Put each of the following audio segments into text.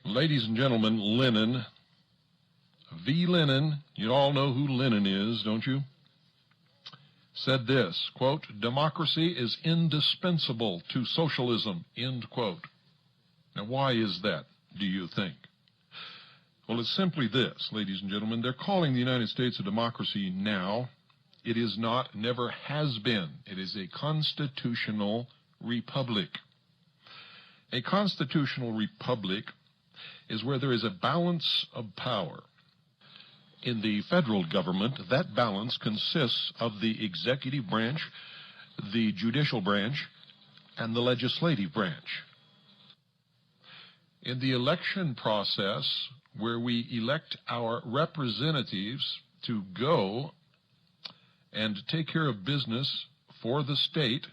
Ladies and gentlemen, Lenin, V. Lenin, you all know who Lenin is, don't you? Said this, quote, "Democracy is indispensable to socialism," end quote. Now, why is that, do you think? Well, it's simply this, ladies and gentlemen. They're calling the United States a democracy now. It is not, never has been. It is a constitutional republic. A constitutional republic is where there is a balance of power. In the federal government, that balance consists of the executive branch, the judicial branch, and the legislative branch. In the election process, where we elect our representatives to go and take care of business for the state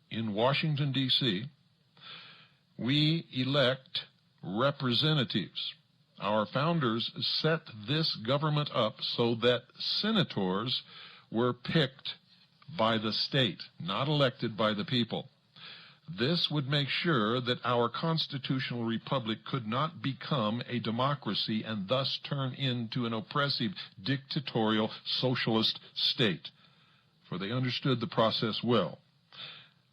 in Washington, D.C., we elect representatives. Our founders set this government up so that senators were picked by the state, not elected by the people. This would make sure that our constitutional republic could not become a democracy and thus turn into an oppressive, dictatorial, socialist state. For they understood the process well.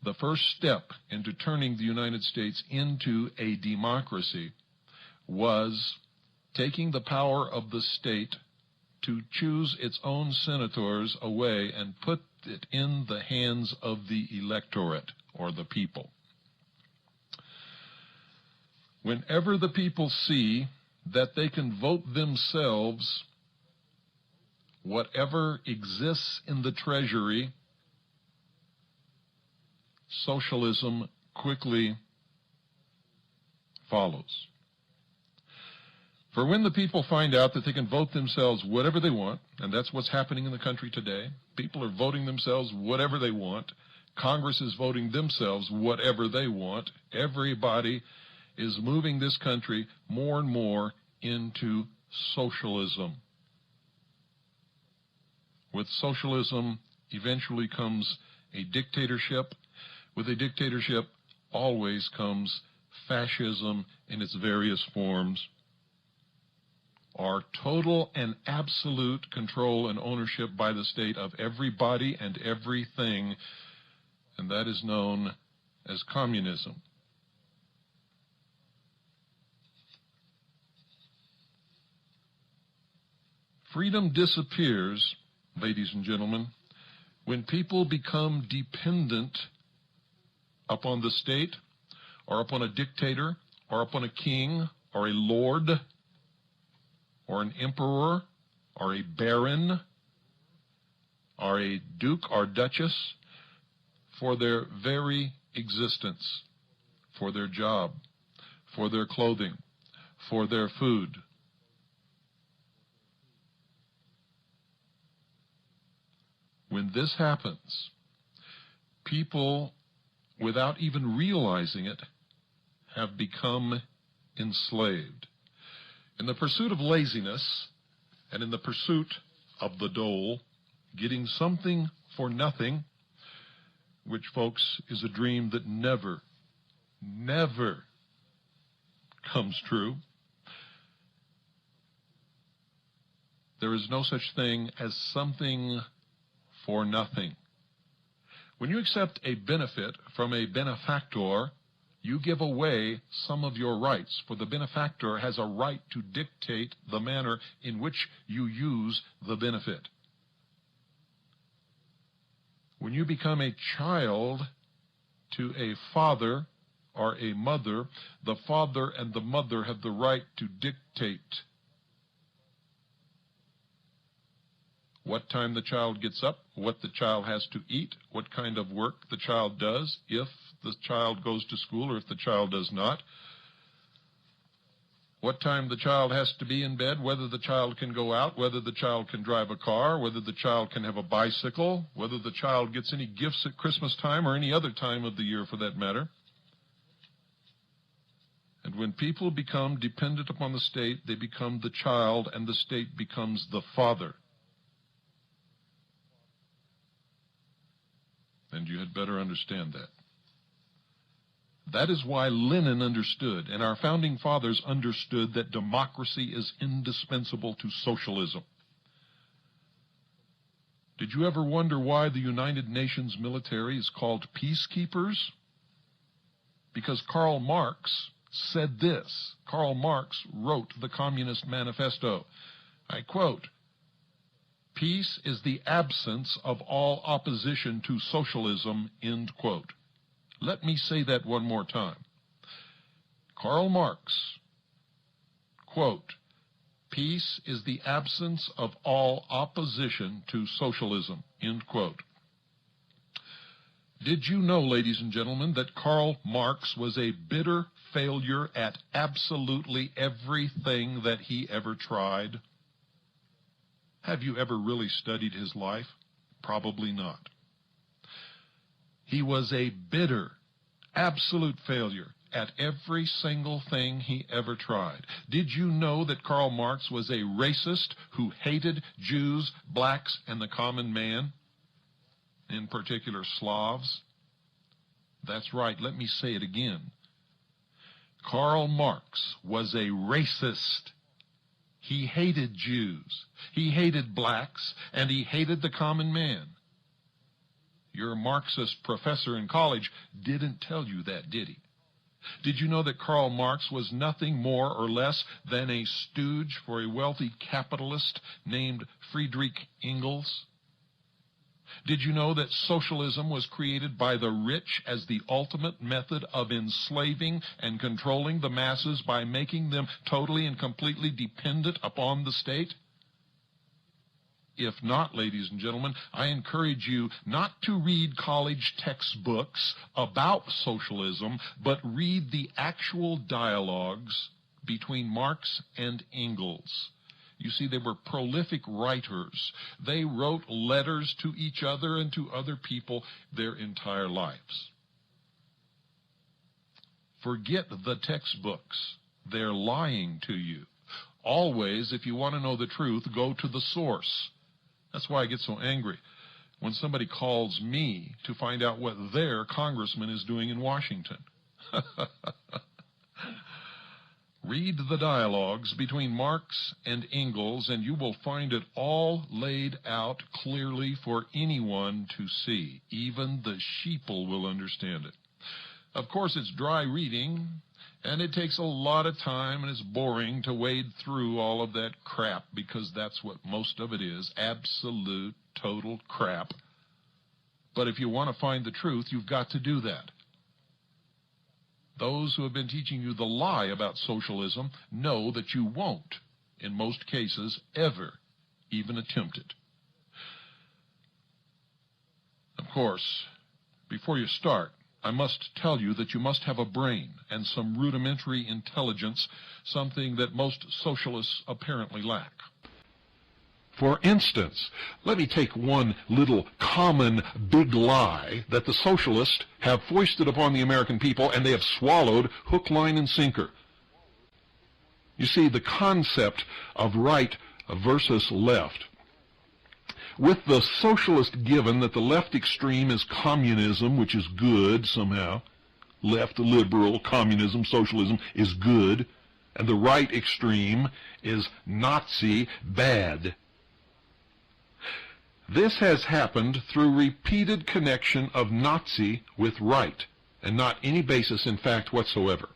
The first step into turning the United States into a democracy was taking the power of the state to choose its own senators away and put it in the hands of the electorate, or the people. Whenever the people see that they can vote themselves whatever exists in the treasury, socialism quickly follows. For when the people find out that they can vote themselves whatever they want, and that's what's happening in the country today, people are voting themselves whatever they want, Congress is voting themselves whatever they want, everybody is moving this country more and more into socialism. With socialism eventually comes a dictatorship. With a dictatorship always comes fascism in its various forms, or total and absolute control and ownership by the state of everybody and everything, and that is known as communism. Freedom disappears, ladies and gentlemen, when people become dependent upon the state, or upon a dictator, or upon a king, or a lord, or an emperor, or a baron, or a duke or duchess, for their very existence, for their job, for their clothing, for their food. When this happens, people, without even realizing it, have become enslaved. In the pursuit of laziness and in the pursuit of the dole, getting something for nothing, which, folks, is a dream that never, never comes true. There is no such thing as something for nothing. When you accept a benefit from a benefactor, you give away some of your rights, for the benefactor has a right to dictate the manner in which you use the benefit. When you become a child to a father or a mother, the father and the mother have the right to dictate what time the child gets up, what the child has to eat, what kind of work the child does, if the child goes to school or if the child does not, what time the child has to be in bed, whether the child can go out, whether the child can drive a car, whether the child can have a bicycle, whether the child gets any gifts at Christmas time or any other time of the year for that matter. And when people become dependent upon the state, they become the child, and the state becomes the father. And you had better understand that. That is why Lenin understood, and our founding fathers understood, that democracy is indispensable to socialism. Did you ever wonder why the United Nations military is called peacekeepers? Because Karl Marx said this. Karl Marx wrote the Communist Manifesto. I quote, "Peace is the absence of all opposition to socialism," end quote. Let me say that one more time. Karl Marx, quote, "Peace is the absence of all opposition to socialism," end quote. Did you know, ladies and gentlemen, that Karl Marx was a bitter failure at absolutely everything that he ever tried? Have you ever really studied his life? Probably not. He was a bitter, absolute failure at every single thing he ever tried. Did you know that Karl Marx was a racist who hated Jews, blacks, and the common man, in particular Slavs? That's right, let me say it again. Karl Marx was a racist. He hated Jews, he hated blacks, and he hated the common man. Your Marxist professor in college didn't tell you that, did he? Did you know that Karl Marx was nothing more or less than a stooge for a wealthy capitalist named Friedrich Engels? Did you know that socialism was created by the rich as the ultimate method of enslaving and controlling the masses by making them totally and completely dependent upon the state? If not, ladies and gentlemen, I encourage you not to read college textbooks about socialism, but read the actual dialogues between Marx and Engels. You see, they were prolific writers. They wrote letters to each other and to other people their entire lives. Forget the textbooks. They're lying to you. Always, if you want to know the truth, go to the source. That's why I get so angry when somebody calls me to find out what their congressman is doing in Washington. Read the dialogues between Marx and Engels, and you will find it all laid out clearly for anyone to see. Even the sheeple will understand it. Of course, it's dry reading, and it takes a lot of time, and it's boring to wade through all of that crap, because that's what most of it is, absolute, total crap. But if you want to find the truth, you've got to do that. Those who have been teaching you the lie about socialism know that you won't, in most cases, ever even attempt it. Of course, before you start, I must tell you that you must have a brain and some rudimentary intelligence, something that most socialists apparently lack. For instance, let me take one little common big lie that the socialists have foisted upon the American people, and they have swallowed hook, line, and sinker. You see, the concept of right versus left. With the socialist given that the left extreme is communism, which is good somehow, left liberal, communism, socialism is good, and the right extreme is Nazi, bad. This has happened through repeated connection of Nazi with right, and not any basis in fact whatsoever.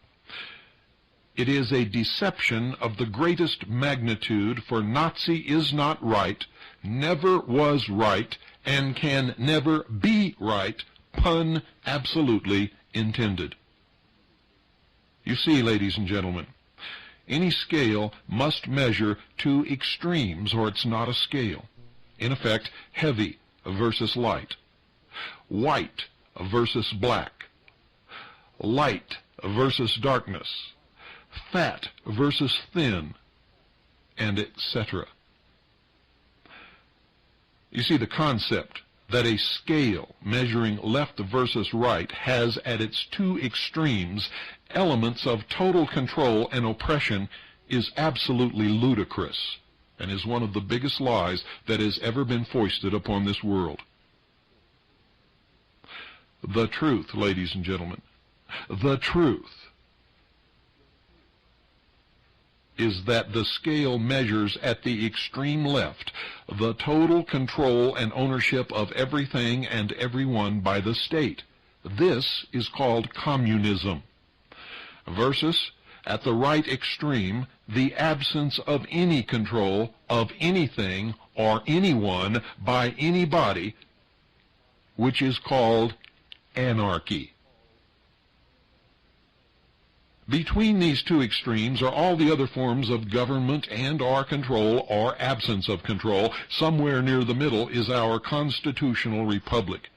It is a deception of the greatest magnitude, for Nazi is not right, never was right, and can never be right, pun absolutely intended. You see, ladies and gentlemen, any scale must measure two extremes, or it's not a scale. In effect, heavy versus light, white versus black, light versus darkness, fat versus thin, and etc. You see, the concept that a scale measuring left versus right has at its two extremes elements of total control and oppression is absolutely ludicrous, and is one of the biggest lies that has ever been foisted upon this world. The truth, ladies and gentlemen, The truth is that the scale measures at the extreme left the total control and ownership of everything and everyone by the state. This is called communism. Versus, at the right extreme, the absence of any control of anything or anyone by anybody, which is called anarchy. Between these two extremes are all the other forms of government and/or control or absence of control. Somewhere near the middle is our constitutional republic.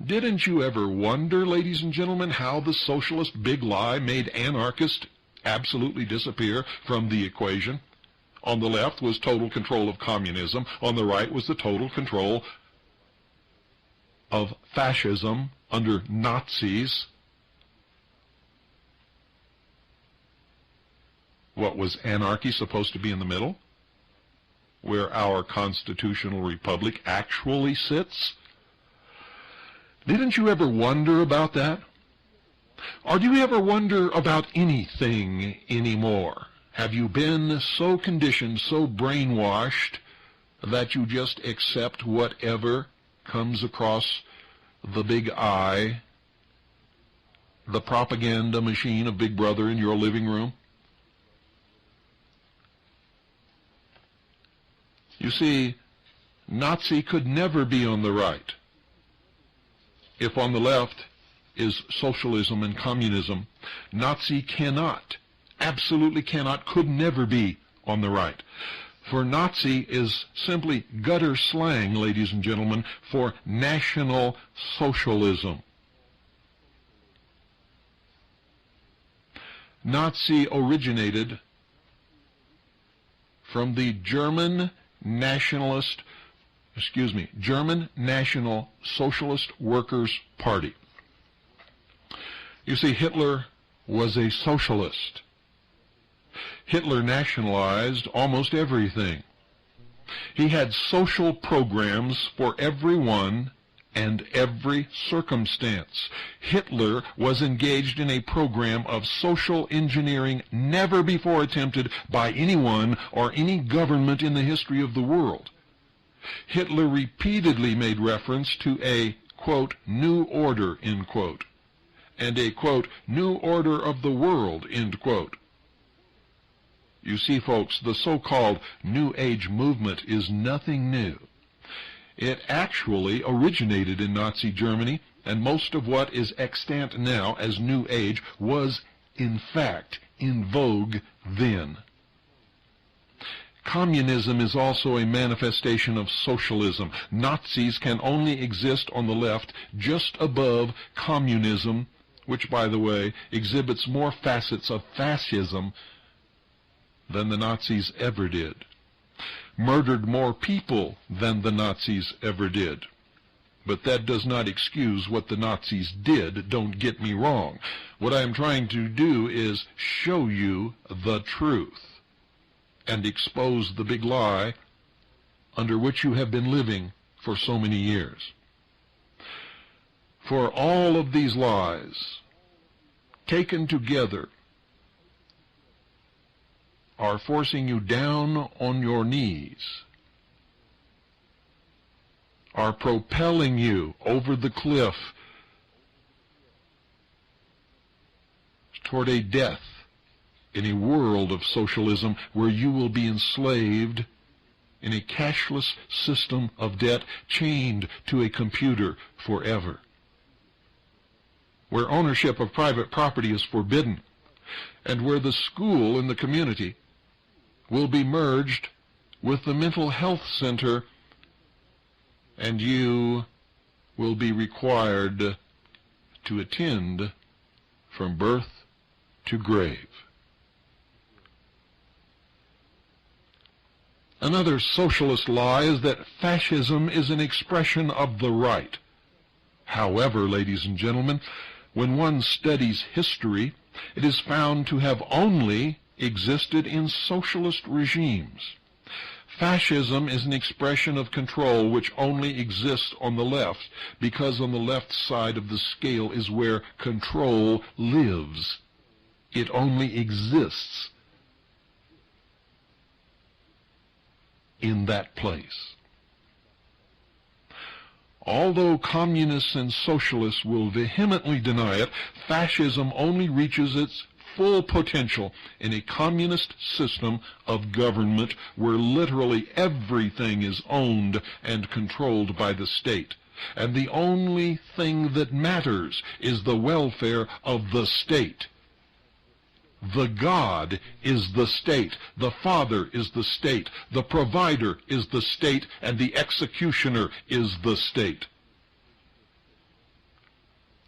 Didn't you ever wonder, ladies and gentlemen, how the socialist big lie made anarchists absolutely disappear from the equation? On the left was total control of communism. On the right was the total control of fascism under Nazis. What was anarchy supposed to be in the middle? Where our constitutional republic actually sits? Didn't you ever wonder about that? Or do you ever wonder about anything anymore? Have you been so conditioned, so brainwashed, that you just accept whatever comes across the big eye, the propaganda machine of Big Brother in your living room? You see, Nazi could never be on the right. If on the left is socialism and communism, Nazi cannot, absolutely cannot, could never be on the right. For Nazi is simply gutter slang, ladies and gentlemen, for National Socialism. Nazi originated from the German National Socialist Workers' Party. You see, Hitler was a socialist. Hitler nationalized almost everything. He had social programs for everyone and every circumstance. Hitler was engaged in a program of social engineering never before attempted by anyone or any government in the history of the world. Hitler repeatedly made reference to a, quote, new order, end quote, and a, quote, new order of the world, end quote. You see, folks, the so-called New Age movement is nothing new. It actually originated in Nazi Germany, and most of what is extant now as New Age was, in fact, in vogue then. Communism is also a manifestation of socialism. Nazis can only exist on the left just above communism, which, by the way, exhibits more facets of fascism than the Nazis ever did. Murdered more people than the Nazis ever did. But that does not excuse what the Nazis did, don't get me wrong. What I am trying to do is show you the truth and expose the big lie under which you have been living for so many years. For all of these lies, taken together, are forcing you down on your knees, are propelling you over the cliff toward a death in a world of socialism where you will be enslaved in a cashless system of debt, chained to a computer forever, where ownership of private property is forbidden, and where the school in the community will be merged with the mental health center, and you will be required to attend from birth to grave. Another socialist lie is that fascism is an expression of the right. However, ladies and gentlemen, when one studies history, it is found to have only existed in socialist regimes. Fascism is an expression of control which only exists on the left, because on the left side of the scale is where control lives. It only exists in that place. Although communists and socialists will vehemently deny it, fascism only reaches its full potential in a communist system of government where literally everything is owned and controlled by the state, and the only thing that matters is the welfare of the state. The God is the state, the Father is the state, the provider is the state, and the executioner is the state.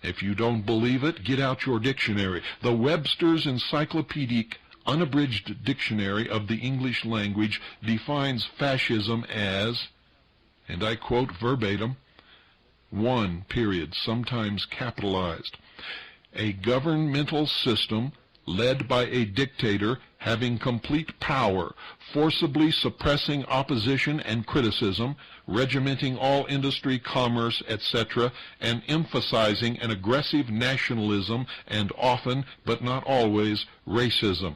If you don't believe it, get out your dictionary. The Webster's Encyclopedic Unabridged Dictionary of the English Language defines fascism as, and I quote verbatim, one, period, sometimes capitalized, a governmental system led by a dictator having complete power, forcibly suppressing opposition and criticism, regimenting all industry, commerce, etc., and emphasizing an aggressive nationalism and often, but not always, racism.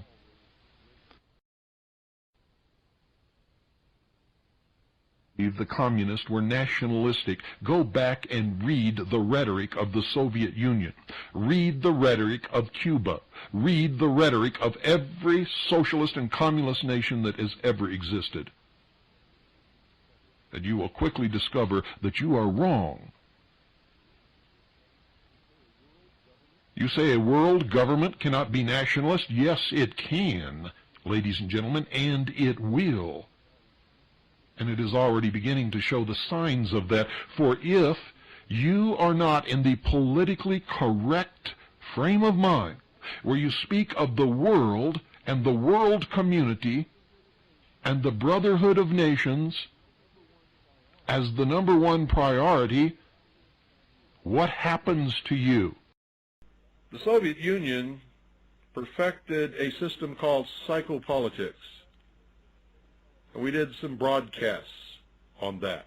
The communists were nationalistic. Go back and read the rhetoric of the Soviet Union. Read the rhetoric of Cuba. Read the rhetoric of every socialist and communist nation that has ever existed. And you will quickly discover that you are wrong. You say a world government cannot be nationalist? Yes, it can, ladies and gentlemen, and it will. And it is already beginning to show the signs of that. For if you are not in the politically correct frame of mind, where you speak of the world and the world community and the brotherhood of nations as the number one priority, what happens to you? The Soviet Union perfected a system called psychopolitics. We did some broadcasts on that.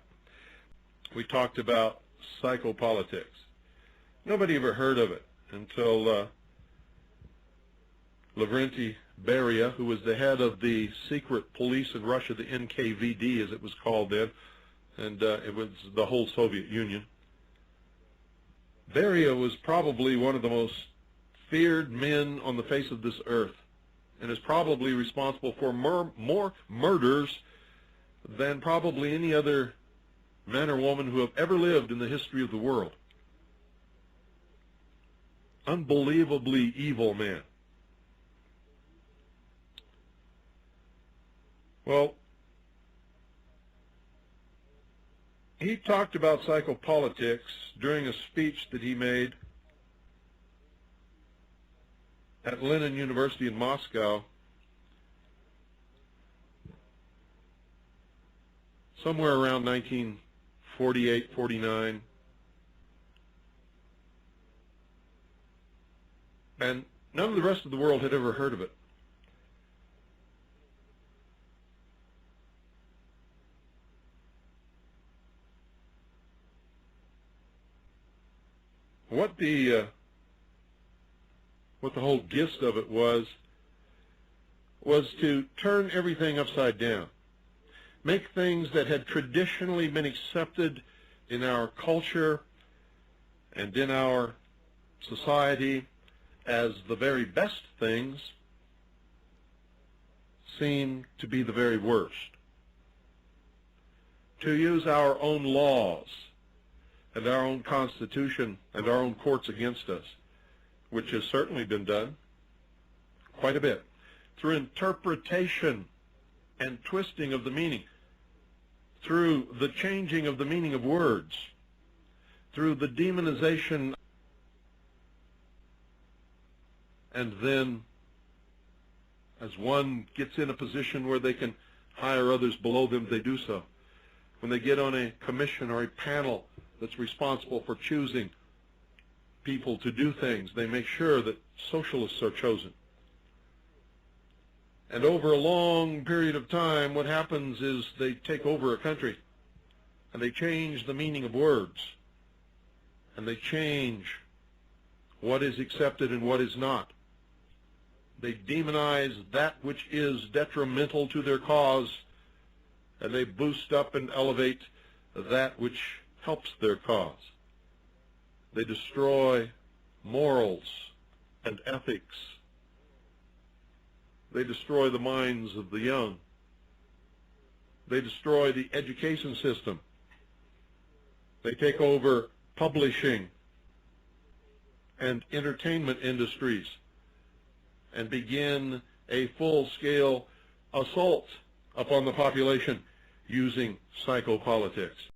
We talked about psychopolitics. Nobody ever heard of it until Lavrenti Beria, who was the head of the secret police in Russia, the NKVD as it was called then, and it was the whole Soviet Union. Beria was probably one of the most feared men on the face of this earth, and is probably responsible for more murders than probably any other man or woman who have ever lived in the history of the world. Unbelievably evil man. Well, he talked about psychopolitics during a speech that he made at Lenin University in Moscow somewhere around 1948, 49. And none of the rest of the world had ever heard of it. What the whole gist of it was to turn everything upside down. Make things that had traditionally been accepted in our culture and in our society as the very best things seem to be the very worst. To use our own laws and our own Constitution and our own courts against us, which has certainly been done quite a bit, through interpretation and twisting of the meaning, through the changing of the meaning of words, through the demonization, and then as one gets in a position where they can hire others below them, they do so. When they get on a commission or a panel that's responsible for choosing people to do things, they make sure that socialists are chosen. And over a long period of time, what happens is they take over a country, and they change the meaning of words, and they change what is accepted and what is not. They demonize that which is detrimental to their cause, and they boost up and elevate that which helps their cause. They destroy morals and ethics. They destroy the minds of the young. They destroy the education system. They take over publishing and entertainment industries and begin a full-scale assault upon the population using psychopolitics.